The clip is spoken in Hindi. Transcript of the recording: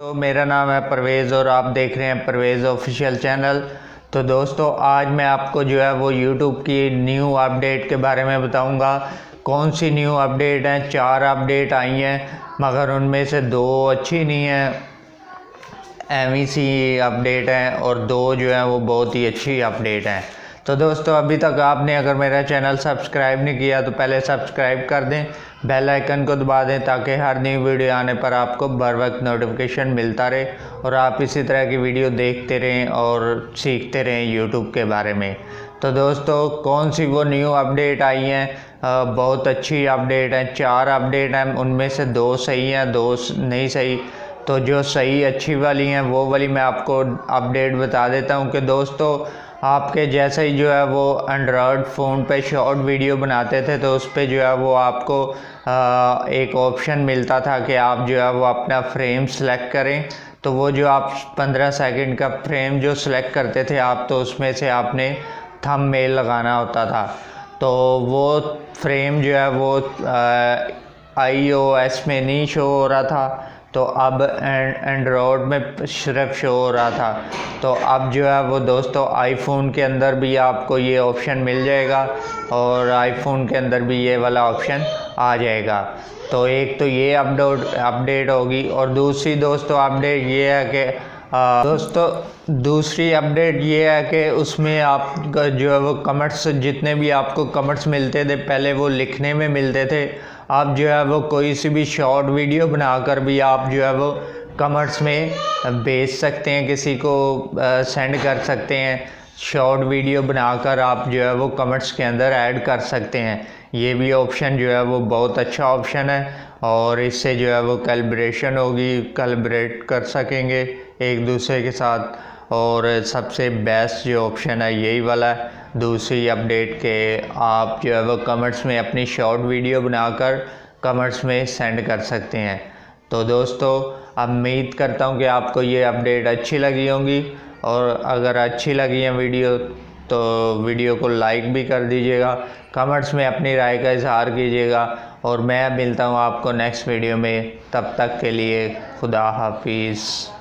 तो मेरा नाम है परवेज़ और आप देख रहे हैं परवेज़ ऑफिशियल चैनल। तो दोस्तों आज मैं आपको जो है वो यूट्यूब की न्यू अपडेट के बारे में बताऊंगा। कौन सी न्यू अपडेट हैं? 4 अपडेट आई हैं मगर उनमें से 2 अच्छी नहीं हैं, एवी सी अपडेट हैं, और 2 जो है वो बहुत ही अच्छी अपडेट हैं। तो दोस्तों अभी तक आपने अगर मेरा चैनल सब्सक्राइब नहीं किया तो पहले सब्सक्राइब कर दें, बेल आइकन को दबा दें ताकि हर नई वीडियो आने पर आपको बर वक्त नोटिफिकेशन मिलता रहे और आप इसी तरह की वीडियो देखते रहें और सीखते रहें यूट्यूब के बारे में। तो दोस्तों कौन सी वो न्यू अपडेट आई हैं? बहुत अच्छी अपडेट हैं, 4 अपडेट हैं, उनमें से 2 सही हैं, 2 नहीं सही। तो जो सही अच्छी वाली हैं वो वाली मैं आपको अपडेट बता देता हूँ कि दोस्तों आपके जैसे ही जो है वो एंड्रॉयड फ़ोन पे शॉर्ट वीडियो बनाते थे तो उस पर जो है वो आपको एक ऑप्शन मिलता था कि आप जो है वो अपना फ्रेम सेलेक्ट करें। तो वो जो आप 15 सेकंड का फ्रेम जो सेलेक्ट करते थे आप, तो उसमें से आपने थंबनेल लगाना होता था। तो वो फ्रेम जो है वो iOS में नहीं शो हो रहा था, तो अब एंड्रॉयड में सिर्फ शो हो रहा था। तो अब जो है वो दोस्तों आईफोन के अंदर भी आपको ये ऑप्शन मिल जाएगा और आईफोन के अंदर भी ये वाला ऑप्शन आ जाएगा। तो एक तो ये अपडेट होगी, और दूसरी दोस्तों अपडेट ये है कि दूसरी अपडेट ये है कि उसमें आप जो है वो कमेंट्स, जितने भी आपको कमेंट्स मिलते थे पहले वो लिखने में मिलते थे, आप जो है वो कोई सी भी शॉर्ट वीडियो बनाकर भी आप जो है वो कमेंट्स में भेज सकते हैं, किसी को सेंड कर सकते हैं। शॉर्ट वीडियो बनाकर आप जो है वो कमेंट्स के अंदर ऐड कर सकते हैं। ये भी ऑप्शन जो है वो बहुत अच्छा ऑप्शन है और इससे जो है वो कोलैबोरेशन होगी, कोलैबोरेट कर सकेंगे एक दूसरे के साथ। और सबसे बेस्ट जो ऑप्शन है यही वाला है, दूसरी अपडेट के आप जो है वो कमेंट्स में अपनी शॉर्ट वीडियो बनाकर कमेंट्स में सेंड कर सकते हैं। तो दोस्तों उम्मीद करता हूँ कि आपको ये अपडेट अच्छी लगी होंगी, और अगर अच्छी लगी है वीडियो तो वीडियो को लाइक भी कर दीजिएगा, कमेंट्स में अपनी राय का इजहार कीजिएगा, और मैं मिलता हूँ आपको नेक्स्ट वीडियो में। तब तक के लिए खुदा हाफिज़।